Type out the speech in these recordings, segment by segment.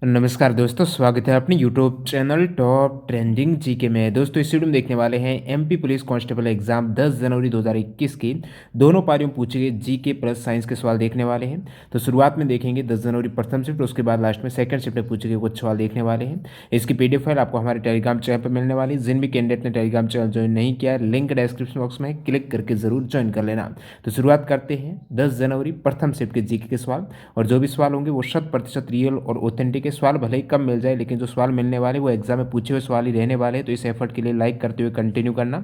नमस्कार दोस्तों, स्वागत है अपने YouTube channel top trending GK में। दोस्तों इस वीडियो में देखने वाले हैं एमपी पुलिस कांस्टेबल एग्जाम 10 जनवरी 2021 की दोनों पारियों में पूछे गए जीके प्लस साइंस के सवाल देखने वाले हैं। तो शुरुआत में देखेंगे 10 जनवरी प्रथम शिफ्ट, उसके बाद लास्ट में सेकंड शिफ्ट में पूछे गए कुछ सवाल देखने वाले हैं। इसकी पीडीएफ फाइल आपको हमारे टेलीग्राम चैनल पर मिलने वाली है। जिन भी कैंडिडेट ने टेलीग्राम चैनल ज्वाइन नहीं किया है, लिंक डिस्क्रिप्शन बॉक्स में है, क्लिक करके जरूर ज्वाइन कर लेना। तो शुरुआत करते हैं 10 जनवरी प्रथम शिफ्ट के जीके के सवाल। और जो भी सवाल होंगे वो 100% रियल और ऑथेंटिक के सवाल, भले ही कम मिल जाए लेकिन जो सवाल मिलने वाले वो एग्जाम में पूछे हुए सवाल ही रहने वाले हैं। तो इस एफर्ट के लिए लाइक करते हुए कंटिन्यू करना।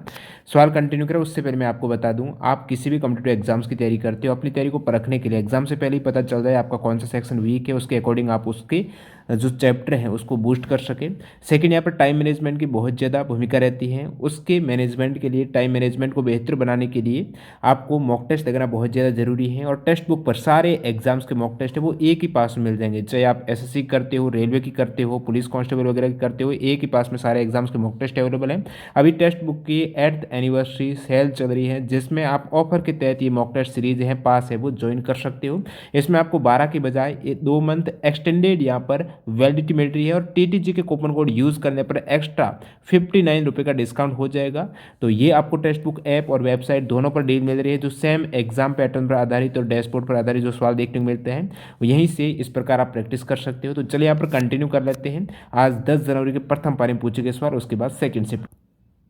सवाल कंटिन्यू करें उससे पहले मैं आपको बता दूं, आप किसी भी कॉम्पिटिटिव एग्जाम्स की तैयारी करते हो, अपनी तैयारी को परखने के लिए एग्जाम से पहले ही पता चल जाए आपका कौन सा सेक्शन वीक है, उसके अकॉर्डिंग आप उसके जो चैप्टर हैं उसको बूस्ट कर सके। सेकंड, यहाँ पर टाइम मैनेजमेंट की बहुत ज़्यादा भूमिका रहती है। उसके मैनेजमेंट के लिए, टाइम मैनेजमेंट को बेहतर बनाने के लिए आपको मॉक टेस्ट लगाना बहुत ज़्यादा जरूरी है। और टेक्स्ट बुक पर सारे एग्जाम्स के मॉक टेस्ट है वो एक ही पास में मिल जाएंगे, चाहे आप एसएससी करते हो, रेलवे की करते हो, पुलिस कांस्टेबल वगैरह की करते हो, एक ही पास में सारे एग्जाम्स के मॉक टेस्ट अवेलेबल हैं। अभी टेक्स्ट बुक की 8th एनिवर्सरी सेल चल रही है, जिसमें आप ऑफर के तहत ये मॉक टेस्ट सीरीज है पास है वो ज्वाइन कर सकते हो। इसमें आपको 12 के बजाय 2 मंथ एक्सटेंडेड यहाँ पर वैलिडिटी मिल रही है। और टीटीजी के कूपन कोड यूज़ करने पर एक्स्ट्रा 59 रुपये का डिस्काउंट हो जाएगा। तो ये आपको टेक्स्ट बुक ऐप और वेबसाइट दोनों पर डील मिल रही है, जो सेम एग्जाम पैटर्न पर आधारित और डैशबोर्ड पर आधारित जो सवाल देखने को मिलते हैं यहीं से इस प्रकार आप प्रैक्टिस कर सकते हो। तो चलिए यहाँ पर कंटिन्यू कर लेते हैं आज 10 जनवरी के प्रथम पारी में पूछे गए सवाल, उसके बाद सेकंड शिफ्ट।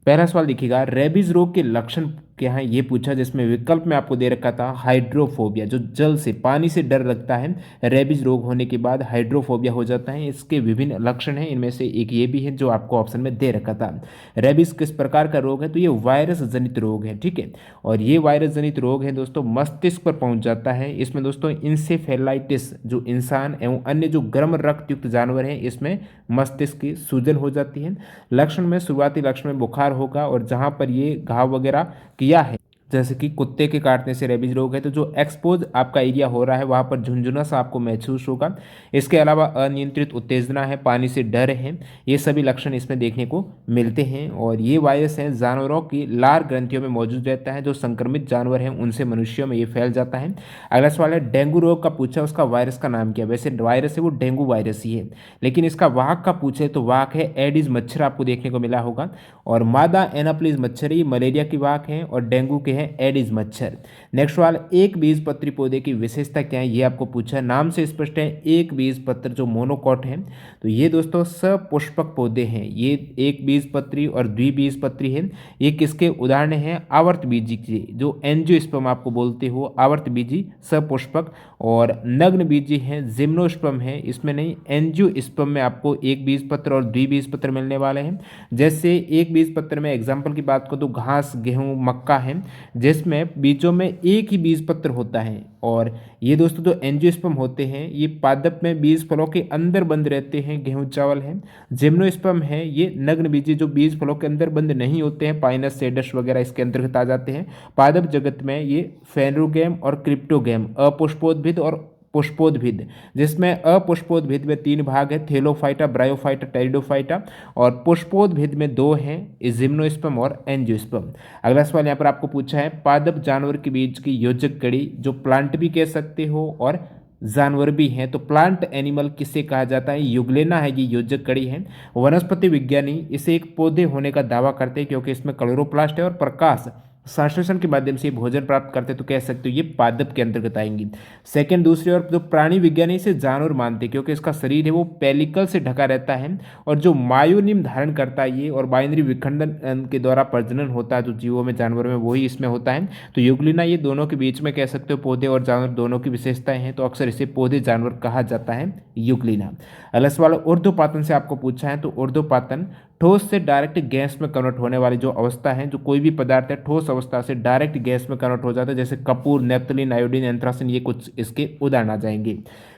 पहला सवाल देखिएगा, रेबीज रोग के लक्षण क्या है ये पूछा, जिसमें विकल्प में आपको दे रखा था हाइड्रोफोबिया, जो जल से, पानी से डर लगता है। रेबीज रोग होने के बाद हाइड्रोफोबिया हो जाता है। इसके विभिन्न लक्षण हैं, इनमें से एक ये भी है जो आपको ऑप्शन में दे रखा था। रेबीज किस प्रकार का रोग है, तो ये वायरस जनित रोग है, ठीक है। और ये वायरस जनित रोग है दोस्तों, मस्तिष्क पर पहुंच जाता है। इसमें दोस्तों इंसेफेलाइटिस, जो इंसान एवं अन्य जो गर्म रक्त युक्त जानवर हैं, इसमें मस्तिष्क की सूजन हो जाती है। लक्षण में, शुरुआती लक्षण में बुखार होगा, और जहां पर ये घाव वगैरह किया है, जैसे कि कुत्ते के काटने से रेबीज रोग है, तो जो एक्सपोज आपका एरिया हो रहा है वहाँ पर झुंझुना सा आपको महसूस होगा। इसके अलावा अनियंत्रित उत्तेजना है, पानी से डर है, ये सभी लक्षण इसमें देखने को मिलते हैं। और ये वायरस है जानवरों की लार ग्रंथियों में मौजूद रहता है, जो संक्रमित जानवर हैं उनसे मनुष्यों में ये फैल जाता है। अगला सवाल है, डेंगू रोग का पूछा, उसका वायरस का नाम क्या है। वैसे वायरस है वो डेंगू वायरस ही है, लेकिन इसका वाहक का पूछे तो वाहक है एडिस मच्छर, आपको देखने को मिला होगा। और मादा एनाप्लिस मच्छर ये मलेरिया की वाहक है, और डेंगू के हैं एडिस मच्छर। नेक्स्ट सवाल, एक बीजपत्री पौधे की विशेषता क्या है ये आपको पूछा है। नाम से स्पष्ट है, एक बीजपत्र जो मोनोकॉट है, तो ये दोस्तों सपुष्पक पौधे हैं। ये एक बीजपत्री और द्विबीजपत्री है। ये किसके उदाहरण हैं, आवर्त बीजी के, जो एंजियोस्पर्म आपको बोलते हो, आवर्त बीजी सपुष्पक। और नग्न बीजी है, जिम्नोस्पर्म है, इसमें नहीं, एंजियोस्पर्म में आपको एक बीजपत्र और द्विबीजपत्र मिलने वाले हैं। जैसे एक बीजपत्र में एग्जाम्पल की बात करो तो घास, गेहूं, मक्का है, जिसमें बीजों में एक ही बीज पत्र होता है। और ये दोस्तों जो एंजियोस्पर्म होते हैं ये पादप में बीज फलों के अंदर बंद रहते हैं, गेहूं चावल है। जिम्नोस्पर्म है, ये नग्न बीजी जो बीज फलों के अंदर बंद नहीं होते हैं, पाइनस, सेडस वगैरह इसके अंतर्गत आ जाते हैं। पादप जगत में ये फेनरोगैम और क्रिप्टोगैम, अपुष्पोद्भिद और पुष्पोद्भिद, जिसमें अपुष्पोद्भिद में 3 भाग है, थेलोफाइटा, ब्रायोफाइटा, टेरिडोफाइटा। और पुष्पोद्भिद में 2 हैं, जिम्नोस्पर्म और एंजियोस्पर्म। अगला सवाल यहाँ पर आपको पूछा है, पादप जानवर के बीच की योजक कड़ी, जो प्लांट भी कह सकते हो और जानवर भी हैं, तो प्लांट एनिमल किसे कहा जाता है, युगलेना है, ये योजक कड़ी है। वनस्पति विज्ञानी इसे एक पौधे होने का दावा करते हैं, क्योंकि इसमें क्लोरोप्लास्ट है और प्रकाश संश्लेषण के माध्यम से भोजन प्राप्त करते, तो कह सकते हो ये पादप के अंतर्गत आएंगी। सेकंड, दूसरी ओर जो प्राणी विज्ञानी इसे जानवर मानते हैं, क्योंकि इसका शरीर है वो पेलिकल से ढका रहता है, और जो मायोनिम धारण करता है ये, और बाइनरी विखंडन के द्वारा प्रजनन होता है जो जीवों में, जानवरों में, वही इसमें होता है। तो युगलिना ये दोनों के बीच में कह सकते हो, पौधे और जानवर दोनों की विशेषताएं हैं, तो अक्सर इसे पौधे जानवर कहा जाता है, युगलिना। अगला सवाल ऊर्ध्वपातन से आपको पूछा है, तो ऊर्ध्वपातन ठोस से डायरेक्ट गैस में कन्वर्ट होने वाली जो अवस्था है, जो कोई भी पदार्थ है ठोस अवस्था से डायरेक्ट गैस में कन्वर्ट हो जाता है, जैसे कपूर, नेप्थलीन, आयोडीन, एंथ्रासिन, ये कुछ इसके उदाहरण आ जाएंगे।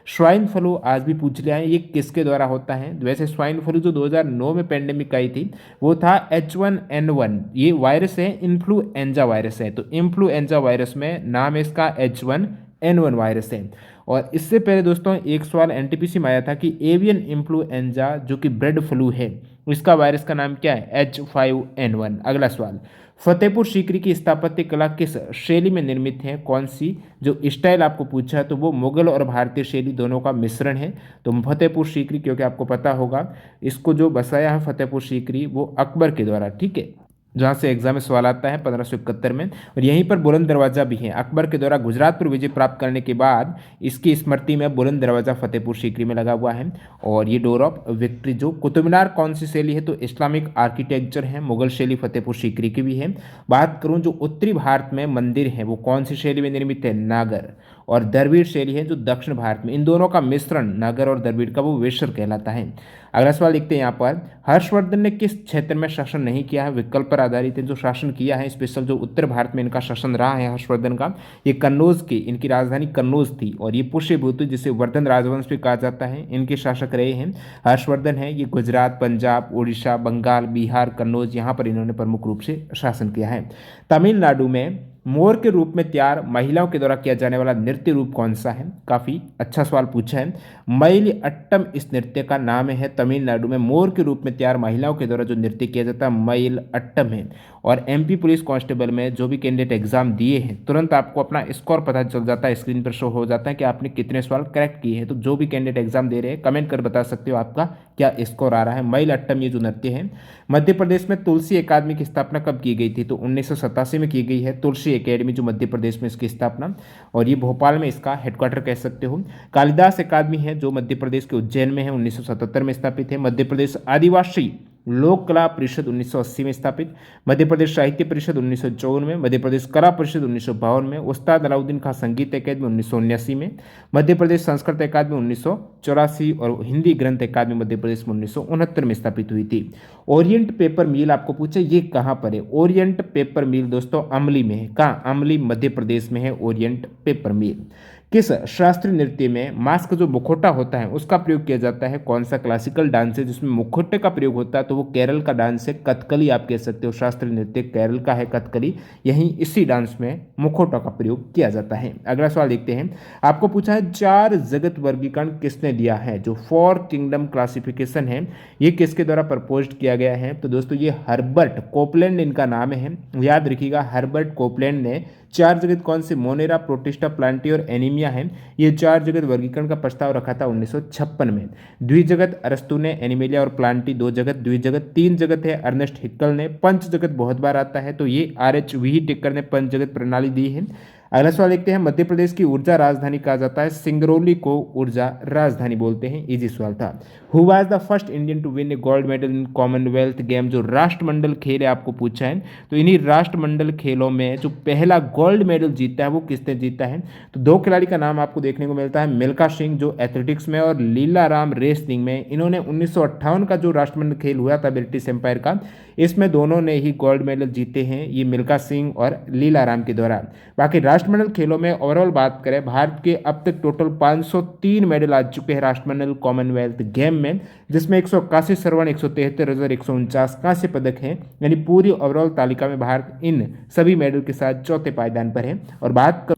स्वाइन फ्लू आज भी पूछ लिया है, ये किसके द्वारा होता है। वैसे स्वाइन फ्लू जो 2009 में पेंडेमिक आई थी वो था H1N1, ये वायरस है, इन्फ्लुएंजा वायरस है। तो इन्फ्लुएंजा वायरस में नाम है इसका H1N1 वायरस है। और इससे पहले दोस्तों एक सवाल एनटीपीसी में आया था कि एवियन इन्फ्लुएंजा जो कि ब्रेड फ्लू है, इसका वायरस का नाम क्या है? H5N1। अगला सवाल, फतेहपुर सीकरी की स्थापत्य कला किस शैली में निर्मित है? कौन सी जो स्टाइल आपको पूछा है तो वो मुगल और भारतीय शैली दोनों का मिश्रण है। तो फतेहपुर सीकरी, क्योंकि आपको पता होगा इसको जो बसाया है फतेहपुर सीकरी वो अकबर के द्वारा, ठीक है, जहाँ से एग्जाम में सवाल आता है 1571 में। और यहीं पर बुलंद दरवाज़ा भी है। अकबर के द्वारा गुजरात पर विजय प्राप्त करने के बाद इसकी स्मृति में बुलंद दरवाज़ा फतेहपुर सीकरी में लगा हुआ है। और ये डोर ऑफ विक्ट्री जो कुतुब मीनार कौन सी शैली है? तो इस्लामिक आर्किटेक्चर है, मुगल शैली फतेहपुर सीकरी की भी है। बात करूँ जो उत्तरी भारत में मंदिर है वो कौन सी शैली में निर्मित है? नागर। और द्रविड़ शैली है जो दक्षिण भारत में, इन दोनों का मिश्रण नागर और द्रविड़ का वो वेश्वर कहलाता है। अगला सवाल देखते हैं यहाँ पर, हर्षवर्धन ने किस क्षेत्र में शासन नहीं किया है? विकल्प पर आधारित है। जो शासन किया है स्पेशल जो उत्तर भारत में इनका शासन रहा है हर्षवर्धन का, ये कन्नौज की, इनकी राजधानी कन्नौज थी। और ये पुष्यभूति जिसे वर्धन राजवंश भी कहा जाता है, इनके शासक रहे हैं हर्षवर्धन है। ये गुजरात, पंजाब, उड़ीसा, बंगाल, बिहार, कन्नौज, यहाँ पर इन्होंने प्रमुख रूप से शासन किया है। तमिलनाडु में मोर के रूप में तैयार महिलाओं के द्वारा किया जाने वाला नृत्य रूप कौन सा है? काफ़ी अच्छा सवाल पूछा है। मईल अट्टम इस नृत्य का नाम है। तमिलनाडु में मोर के रूप में तैयार महिलाओं के द्वारा जो नृत्य किया जाता है मईल अट्टम है। और एमपी पुलिस कांस्टेबल में जो भी कैंडिडेट एग्जाम दिए हैं तुरंत आपको अपना स्कोर पता चल जाता है, स्क्रीन पर शो हो जाता है कि आपने कितने सवाल करेक्ट किए हैं। तो जो भी कैंडिडेट एग्जाम दे रहे हैं कमेंट कर बता सकते हो आपका क्या स्कोर आ रहा है। मईल अट्टम ये जो नृत्य है। मध्य प्रदेश में तुलसी अकादमी की स्थापना कब की गई थी? तो 1987 में की गई है तुलसी अकेडमी जो मध्य प्रदेश में इसकी स्थापना। और ये भोपाल में इसका हेडक्वार्टर कह सकते हो। कालिदास अकादमी है जो मध्य प्रदेश के उज्जैन में है, 1977 में स्थापित है। मध्य प्रदेश आदिवासी लोक कला परिषद 1980 में स्थापित। मध्य प्रदेश साहित्य परिषद 1954 में। मध्य प्रदेश कला परिषद 1952 में। उस्ताद अलाउद्दीन खां संगीत अकादमी 1979 में। मध्य प्रदेश संस्कृत अकादमी 1984 और हिंदी ग्रंथ अकादमी मध्य प्रदेश में 1969 में स्थापित हुई थी। ओरिएंट पेपर मिल आपको पूछे ये कहाँ पर है? ओरिएंट पेपर मिल दोस्तों अमली में है। कहाँ? अमली मध्य प्रदेश में है ओरिएंट पेपर मिल। किस शास्त्रीय नृत्य में मास्क जो मुखौटा होता है उसका प्रयोग किया जाता है? कौन सा क्लासिकल डांस है जिसमें मुखौटे का प्रयोग होता है? तो वो केरल का डांस है, कथकली आप कह सकते हो। शास्त्रीय नृत्य केरल का है कथकली, यहीं इसी डांस में मुखौटा का प्रयोग किया जाता है। अगला सवाल देखते हैं, आपको पूछा है 4 जगत वर्गीकरण किसने दिया है? जो 4 किंगडम क्लासिफिकेशन है ये किसके द्वारा प्रपोज किया गया है? तो दोस्तों ये हर्बर्ट कोपलैंड इनका नाम है, याद रखिएगा। हर्बर्ट कोपलैंड ने 4 जगत कौन से मोनेरा, प्रोटिस्टा, प्लांटी और एनीमिया है, ये 4 जगत वर्गीकरण का प्रस्ताव रखा था 1956 में। द्विजगत अरस्तु ने, एनीमिलिया और प्लांटी 2 जगत, द्विजगत 3 जगत है अर्नेस्ट हिक्कल ने। पंच जगत बहुत बार आता है तो ये RH टेकर ने पंच जगत प्रणाली दी है। अगला सवाल देखते हैं, मध्य प्रदेश की ऊर्जा राजधानी कहा जाता है? सिंगरौली को ऊर्जा राजधानी बोलते हैं। इजी सवाल था। Who was the first Indian to win a gold medal in Commonwealth game? जो राष्ट्रमंडल खेल है आपको पूछा है, तो इन्हीं राष्ट्रमंडल खेलों में जो पहला गोल्ड मेडल जीता है वो किसने जीता है? तो 2 खिलाड़ी का नाम आपको देखने को मिलता है, मिल्खा सिंह जो एथलेटिक्स में और लीला राम रेसलिंग में। इन्होंने 1958 का जो राष्ट्रमंडल खेल हुआ था ब्रिटिश एम्पायर का, इसमें दोनों ने ही गोल्ड मेडल जीते हैं, ये मिल्खा सिंह और लीला राम के द्वारा। बाकी राष्ट्रमंडल खेलों में ओवरऑल बात करें, भारत के अब तक टोटल 503 मेडल आ चुके हैं राष्ट्रमंडल कॉमनवेल्थ गेम में, जिसमें 181 स्वर्ण, 173 रजत, 149 कांस्य पदक हैं। यानी पूरी ओवरऑल तालिका में भारत इन सभी मेडल के साथ चौथे पायदान पर है। और बात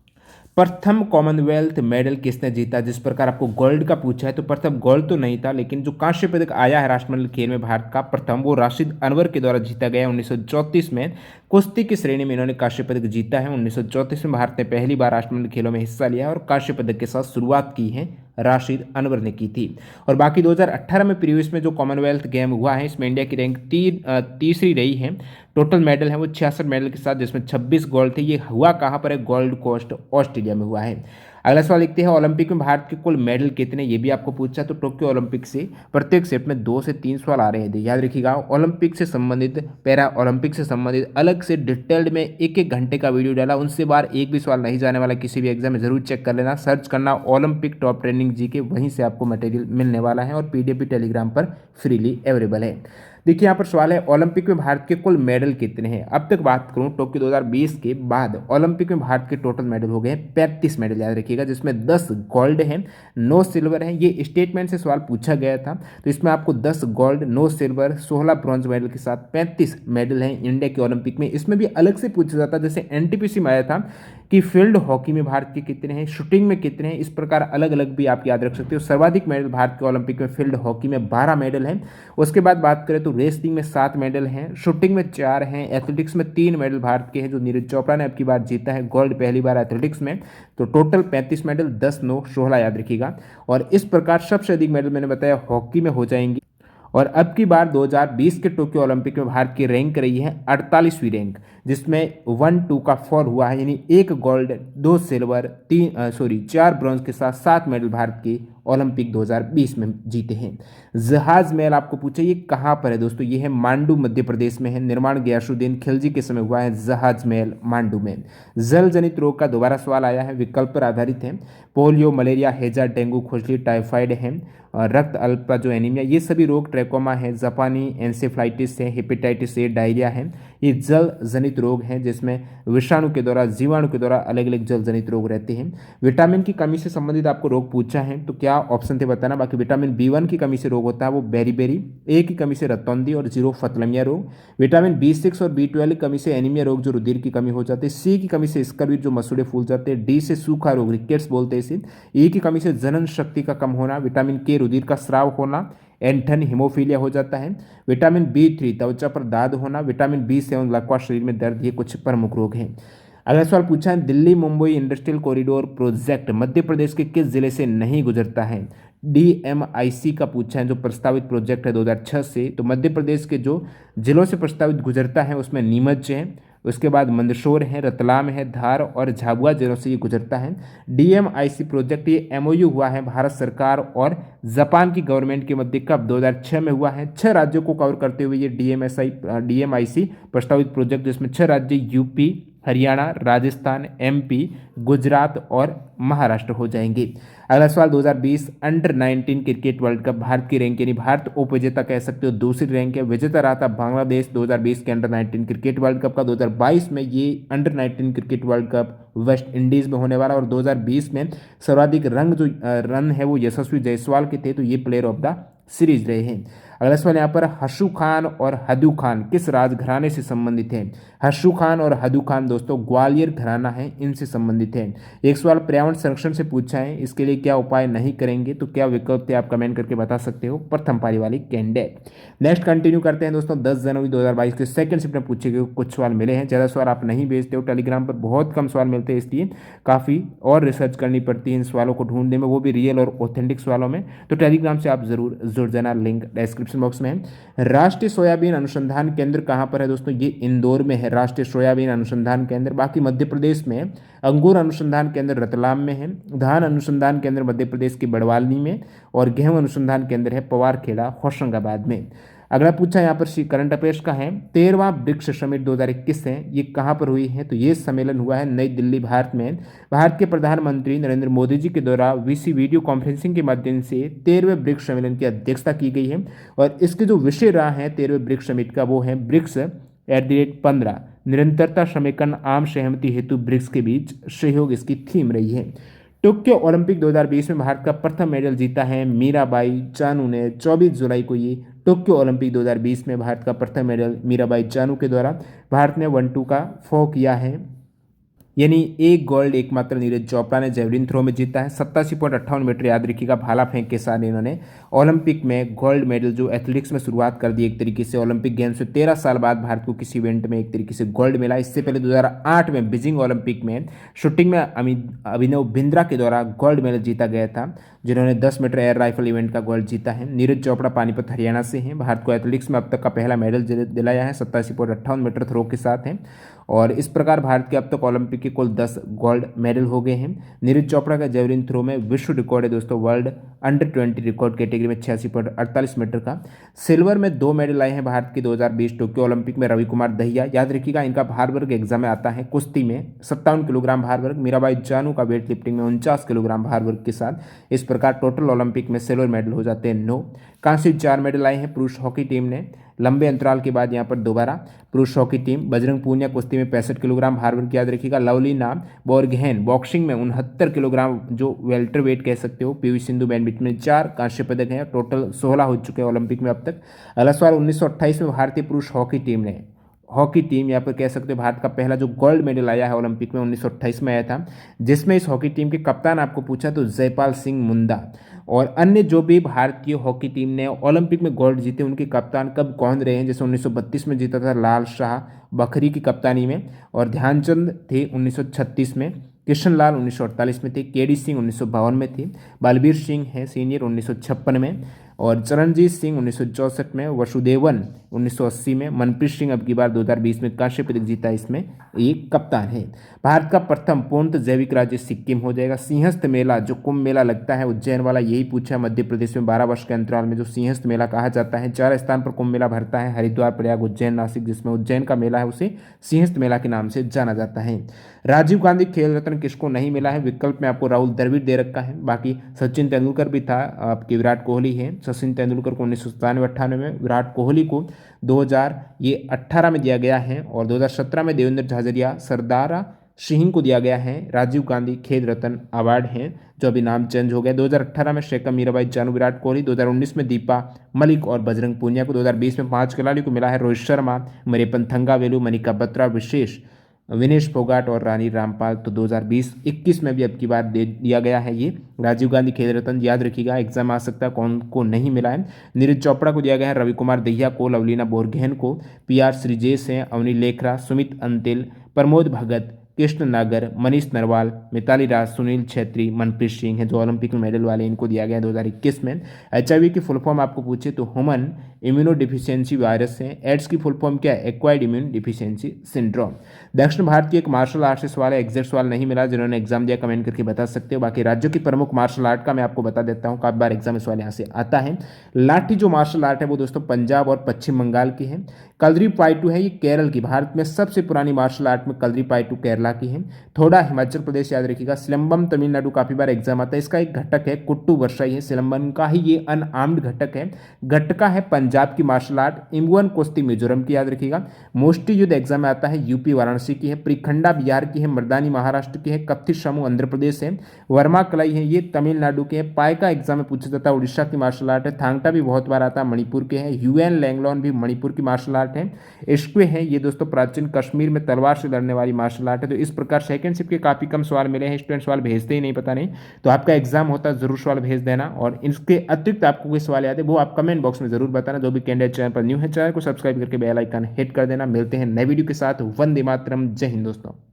प्रथम कॉमनवेल्थ मेडल किसने जीता? जिस प्रकार आपको गोल्ड का पूछा है तो प्रथम गोल्ड तो नहीं था, लेकिन जो कांस्य पदक आया है राष्ट्रमंडल खेल में भारत का प्रथम, वो राशिद अनवर के द्वारा जीता गया 1934 में। कुश्ती की श्रेणी में इन्होंने कांस्य पदक जीता है 1934 में। भारत ने पहली बार राष्ट्रमंडल खेलों में हिस्सा लिया और कांस्य पदक के साथ शुरुआत की है राशिद अनवर ने की थी। और बाकी 2018 में प्रीवियस में जो कॉमनवेल्थ गेम हुआ है इसमें इंडिया की रैंक तीसरी रही है। टोटल मेडल है वो 66 मेडल के साथ, जिसमें 26 गोल्ड थे। ये हुआ कहाँ पर है? गोल्ड कोस्ट ऑस्ट्रेलिया में हुआ है। अगला सवाल लिखते हैं, ओलंपिक में भारत के कुल मेडल कितने? ये भी आपको पूछा। तो टोक्यो ओलंपिक से प्रत्येक सेट में 2 से 3 सवाल आ रहे हैं, याद रखिएगा। ओलंपिक से संबंधित, पैरा ओलंपिक से संबंधित अलग से डिटेल्ड में 1-1 घंटे का वीडियो डाला, उनसे बाहर एक भी सवाल नहीं जाने वाला किसी भी एग्जाम में। जरूर चेक कर लेना, सर्च करना ओलंपिक टॉप ट्रेंडिंग जीके, वहीं से आपको मटेरियल मिलने वाला है। और PDF भी टेलीग्राम पर फ्रीली अवेलेबल है। देखिए यहाँ पर सवाल है, ओलंपिक में भारत के कुल मेडल कितने हैं? अब तक बात करूँ टोक्यो 2020 के बाद ओलंपिक में भारत के टोटल मेडल हो गए 35 मेडल, याद रखिएगा, जिसमें 10 गोल्ड हैं, 9 सिल्वर हैं। ये स्टेटमेंट से सवाल पूछा गया था, तो इसमें आपको 10 गोल्ड, 9 सिल्वर, 16 ब्रॉन्ज मेडल के साथ 35 मेडल हैं इंडिया के ओलंपिक में। इसमें भी अलग से पूछा जाता, जैसे NTPC में आया था कि फील्ड हॉकी में भारत के कितने हैं, शूटिंग में कितने हैं, इस प्रकार अलग अलग भी आप याद रख सकते हो। सर्वाधिक मेडल भारत के ओलंपिक में फील्ड हॉकी में 12 मेडल हैं। उसके बाद बात करें तो रेसलिंग में 7 मेडल हैं, शूटिंग में 4 हैं, एथलेटिक्स में 3 मेडल भारत के हैं जो नीरज चोपड़ा ने अब की बार जीता है गोल्ड पहली बार एथलेटिक्स में। तो टोटल 35 मेडल, 10 9 16 याद रखिएगा। और इस प्रकार सबसे अधिक मेडल मैंने बताया हॉकी में हो जाएंगे। और अब की बार 2020 के टोक्यो ओलंपिक में भारत की रैंक रही है 48वीं रैंक, जिसमें 1-2 का फॉल हुआ है, यानी 1 गोल्ड 2 सिल्वर 4 ब्रॉन्ज के साथ 7 मेडल भारत के ओलंपिक 2020 में जीते हैं। जहाज महल आपको पूछे ये कहाँ पर है दोस्तों, ये है मांडू मध्य प्रदेश में है। निर्माण गयासुद्दीन खिलजी के समय हुआ है जहाज महल मांडू में। जल जनित रोग का दोबारा सवाल आया है, विकल्प पर आधारित है। पोलियो, मलेरिया, हैजा, डेंगू, खुजली, टाइफाइड है, रक्त अल्पता जो एनीमिया, ये सभी रोग, ट्रैकोमा है, जापानी एंसेफ्लाइटिस है, हेपेटाइटिस ए, डायरिया है, ये जल जनित रोग हैं जिसमें विषाणु के द्वारा, जीवाणु के द्वारा अलग अलग जल जनित रोग रहते हैं। विटामिन की कमी से संबंधित आपको रोग पूछा है तो क्या ऑप्शन थे बताना। बाकी विटामिन B1 की कमी से रोग होता है वो बेरीबेरी, ए की कमी से रतौंधी और 0 फतलमिया रोग, विटामिन B6 और B12 की कमी से एनीमिया रोग जो रुधिर की कमी हो जाती है, सी की कमी से स्कर्वी जो मसूड़े फूल जाते हैं, डी से सूखा रोग रिकेट्स बोलते हैं इसे, ई की कमी से जनन शक्ति का कम होना, विटामिन के रुधिर का स्राव होना, एंठन हिमोफीलिया हो जाता है, विटामिन B3 त्वचा पर दाद होना, विटामिन B7 लकवा शरीर में दर्द, ये कुछ प्रमुख रोग हैं। अगला सवाल पूछा है, Delhi Mumbai industrial corridor project Madhya Pradesh के किस जिले से नहीं गुजरता है। DMIC का पूछा है जो प्रस्तावित प्रोजेक्ट है 2006 से, तो मध्य प्रदेश के जो जिलों से प्रस्तावित गुजरता है उसमें नीमच है, उसके बाद मंदसौर है, रतलाम है, धार और झाबुआ जिलों से ये गुजरता है। DMIC प्रोजेक्ट ये MOU हुआ है भारत सरकार और जापान की गवर्नमेंट के मध्य कब 2006 में हुआ है। 6 राज्यों को कवर करते हुए ये DMIC प्रस्तावित प्रोजेक्ट, जिसमें 6 राज्य यूपी, हरियाणा, राजस्थान, MP, गुजरात और महाराष्ट्र हो जाएंगे। अगला सवाल 2020 under 19 cricket world cup Bharat की रैंक, यानी भारत उपविजेता कह सकते हो, दूसरी रैंक है। विजेता रहा था बांग्लादेश 2020 के अंडर 19 क्रिकेट वर्ल्ड कप का। 2022 में ये under 19 cricket world cup West Indies में होने वाला, और 2020 में सर्वाधिक रन है वो यशस्वी जायसवाल के थे, तो ये प्लेयर ऑफ द सीरीज रहे हैं। अगला सवाल यहाँ पर हशु खान और हदू खान किस राजघराने से संबंधित हैं। हशु खान और हदू खान दोस्तों ग्वालियर घराना है, इनसे संबंधित है। एक सवाल पर्यावरण संरक्षण से पूछा है, इसके लिए क्या उपाय नहीं करेंगे, तो क्या विकल्प थे आप कमेंट करके बता सकते हो। प्रथम पारी वाली कैंडिडेट। नेक्स्ट कंटिन्यू करते हैं दोस्तों। 10 जनवरी 2022 के सेकंड शिफ्ट में पूछे गए कुछ सवाल मिले हैं। ज़्यादा सवाल आप नहीं भेजते हो, टेलीग्राम पर बहुत कम सवाल मिलते हैं, इसलिए काफ़ी और रिसर्च करनी पड़ती है इन सवालों को ढूंढने में, वो भी रियल और ऑथेंटिक सवालों में। तो टेलीग्राम से आप जरूर जुड़ जाना, लिंक डिस्क्रिप्शन बॉक्स में है। राष्ट्रीय सोयाबीन अनुसंधान केंद्र कहाँ पर है दोस्तों, ये इंदौर में है राष्ट्रीय सोयाबीन अनुसंधान केंद्र। बाकी मध्य प्रदेश में अंगूर अनुसंधान केंद्र रतलाम में है, धान अनुसंधान केंद्र मध्य प्रदेश के बड़वानी में, और गेहूं अनुसंधान केंद्र है पवारखेड़ा होशंगाबाद में। अगला पूछा यहाँ पर करंट अफेयर्स का है, 13वां ब्रिक्स समिट 2021 है, ये कहाँ पर हुई है, तो ये सम्मेलन हुआ है नई दिल्ली भारत में। भारत के प्रधानमंत्री नरेंद्र मोदी जी के द्वारा वीडियो कॉन्फ्रेंसिंग के माध्यम से 13वें ब्रिक्स सम्मेलन की अध्यक्षता की गई है। और इसके जो विषय रहा है 13वें ब्रिक्स समिट का, वो है ब्रिक्स @15 निरंतरता, समेकन, आम सहमति हेतु ब्रिक्स के बीच सहयोग, इसकी थीम रही है। टोक्यो ओलंपिक 2020 में भारत का प्रथम मेडल जीता है मीराबाई चानू ने। 24 जुलाई को ये टोक्यो ओलंपिक 2020 में भारत का प्रथम मेडल मीराबाई चानू के द्वारा भारत ने 1-2 का फॉ किया है, यानी 1 गोल्ड एकमात्र नीरज चोपड़ा ने जेवलिन थ्रो में जीता है। 87.58 मीटर याद रखिएगा भाला फेंक के साथ इन्होंने ओलंपिक में गोल्ड मेडल जो एथलेटिक्स में शुरुआत कर दी एक तरीके से। ओलंपिक गेम्स में 13 साल बाद भारत को किसी इवेंट में एक तरीके से गोल्ड मिला। इससे पहले 2008 में बीजिंग ओलंपिक में शूटिंग में अभिनव बिंद्रा के द्वारा गोल्ड मेडल जीता गया था, जिन्होंने 10 मीटर एयर राइफल इवेंट का गोल्ड जीता है। नीरज चोपड़ा पानीपत हरियाणा से हैं। भारत को एथलेटिक्स में अब तक का पहला मेडल दिलाया है, 87.58 मीटर थ्रो के साथ हैं। और इस प्रकार भारत के अब तक ओलंपिक के कुल 10 गोल्ड मेडल हो गए हैं। नीरज चोपड़ा का जेवलिन थ्रो में विश्व रिकॉर्ड है दोस्तों, वर्ल्ड अंडर 20 रिकॉर्ड कैटेगरी में 86.48 मीटर का। सिल्वर में 2 मेडल आए हैं भारत के 2020 टोक्यो ओलंपिक में। रवि कुमार दहिया याद रखिएगा, इनका भार वर्ग एग्जाम में आता है। कुश्ती में 57 किलोग्राम भार वर्ग, मीराबाई चानू का वेट लिफ्टिंग में 49 किलोग्राम भार वर्ग के साथ। इस प्रकार टोटल ओलंपिक में सिल्वर मेडल हो जाते हैं 9। कांस्य 4 मेडल आए हैं पुरुष हॉकी टीम ने, लंबे अंतराल के बाद यहाँ पर दोबारा पुरुष हॉकी टीम। बजरंग पूनिया कुश्ती में 65 किलोग्राम भार वर्ग याद रखिएगा। लवलीना बोरगोहेन बॉक्सिंग में 69 किलोग्राम जो वेल्टर वेट कह सकते हो। पीवी सिंधु बैडमिंटन में 4 कांस्य पदक हैं, टोटल 16 हो चुके हैं ओलंपिक में अब तक। अगला सवाल 1928 में भारतीय पुरुष हॉकी टीम ने हॉकी टीम या फिर कह सकते हो भारत का पहला जो गोल्ड मेडल आया है ओलंपिक में 1928 में आया था, जिसमें इस हॉकी टीम के कप्तान आपको पूछा तो जयपाल सिंह मुंडा। और अन्य जो भी भारतीय हॉकी टीम ने ओलंपिक में गोल्ड जीते उनके कप्तान कब कौन रहे हैं, जैसे 1932 में जीता था लाल शाह बखरी की कप्तानी में, और ध्यानचंद थे 1936 में, कृष्णलाल 1948 में थे, केडी सिंह 1952 में थे, बलबीर सिंह है सीनियर 1956 में, और चरणजीत सिंह 1964 में, वसुदेवन 1980 में, मनप्रीत सिंह अब की बार 2020 में कांस्य पदक जीता, इसमें एक कप्तान है। भारत का प्रथम पूर्ण जैविक राज्य सिक्किम हो जाएगा। सिंहस्थ मेला जो कुंभ मेला लगता है उज्जैन वाला, यही पूछा मध्य प्रदेश में 12 वर्ष के अंतराल में जो सिंहस्थ मेला कहा जाता है। 4 स्थान पर कुंभ मेला भरता है, हरिद्वार, प्रयाग, उज्जैन, नासिक। जिसमें उज्जैन का मेला है उसे सिंहस्थ मेला के नाम से जाना जाता है। राजीव गांधी खेल रत्न किसको नहीं मिला है? विकल्प में आपको राहुल द्रविड़ दे रखा है, बाकी सचिन तेंदुलकर भी था, आपके विराट कोहली है। सचिन तेंदुलकर को 1997-98 में, विराट कोहली को 2018 में दिया गया है, और 2017 में देवेंद्र झाझरिया, सरदारा सिंह को दिया गया है राजीव गांधी खेल रत्न अवार्ड है, जो अभी नाम चेंज हो गया। 2018 में शेखर मीराबाई चानू, विराट कोहली। 2019 में दीपा मलिक और बजरंग पूनिया को। 2020 में 5 खिलाड़ियों को मिला है, रोहित शर्मा, मरियप्पन थंगावेलु, मनिका बत्रा, विशेष विनेश फोगाट और रानी रामपाल। तो 2020-21 में भी अब की बार दे दिया गया है ये राजीव गांधी खेल रत्न। याद रखिएगा, एग्जाम आ सकता है कौन को नहीं मिला है। नीरज चोपड़ा को दिया गया है, रवि कुमार दहिया को, लवलीना बोरगोहेन को, पीआर श्रीजेश हैं, अवनी लेखरा, सुमित अंतिल, प्रमोद भगत, कृष्ण नागर, मनीष नरवाल, मिताली राज, सुनील छेत्री, मनप्रीत सिंह है जो ओलंपिक में मेडल वाले, इनको दिया गया है 2021 में। HIV की फुल फॉर्म आपको पूछे तो ह्यूमन इम्यूनो डिफिशियंसी वायरस है। एड्स की फुल फॉर्म क्या है? Acquired immune deficiency syndrome. दक्षिण भारत की एक मार्शल आर्ट से सवाल है, एग्जैक्ट सवाल नहीं मिला, जिन्होंने एग्जाम दिया कमेंट करके बता सकते हो। बाकी राज्यों की प्रमुख मार्शल आर्ट का मैं आपको बता देता हूँ, काफी बार एग्जाम में सवाल यहाँ से आता है। लाठी जो मार्शल आर्ट है वो दोस्तों पंजाब और पश्चिम बंगाल की है। कलरी पाइटू है ये केरल की, भारत में सबसे पुरानी मार्शल आर्ट में कलरी पाइटू केरला की है। थोड़ा हिमाचल प्रदेश याद रखिएगा। सिलंबम तमिलनाडु, काफी बार एग्जाम आता है, इसका एक घटक है कुट्टू वर्षाई है, सिलंबम का ही ये अनआर्म्ड घटक है। गटका है पंजाब की मार्शल आर्ट, इम्बुअन कुश्ती मिजोरम की याद रखिएगा। मुष्टि युद्ध एग्जाम में आता है, यूपी वाराणसी की है। प्रिखंडा बिहार की है, मर्दानी महाराष्ट्र की है। कत्थी समूह आंध्र प्रदेश है। वर्मा कलाई है ये तमिलनाडु के है। पायका एग्जाम में पूछा जाता है, उड़ीसा की मार्शल आर्ट है। थांगटा भी बहुत बार आता है, मणिपुर के हैं। यूएन लैंगलॉन भी मणिपुर की मार्शल आर्ट है। इश्क्वे है ये दोस्तों प्राचीन कश्मीर में तलवार से लड़ने वाली मार्शल आर्ट है। तो इस प्रकार सेकंड शिफ्ट के काफी कम सवाल मिले हैं, स्टूडेंट सवाल भेजते ही नहीं, पता नहीं, तो आपका एग्जाम होता है जरूर सवाल भेज देना। और इसके अतिरिक्त आपको कोई सवाल याद है वो आप कमेंट बॉक्स में जरूर बताना। जो भी कैंडिडेट चैनल पर न्यू है, चैनल को सब्सक्राइब करके बेल आइकन हिट कर देना। मिलते हैं नए वीडियो के साथ। वंदे मातरम, जय हिंद दोस्तों।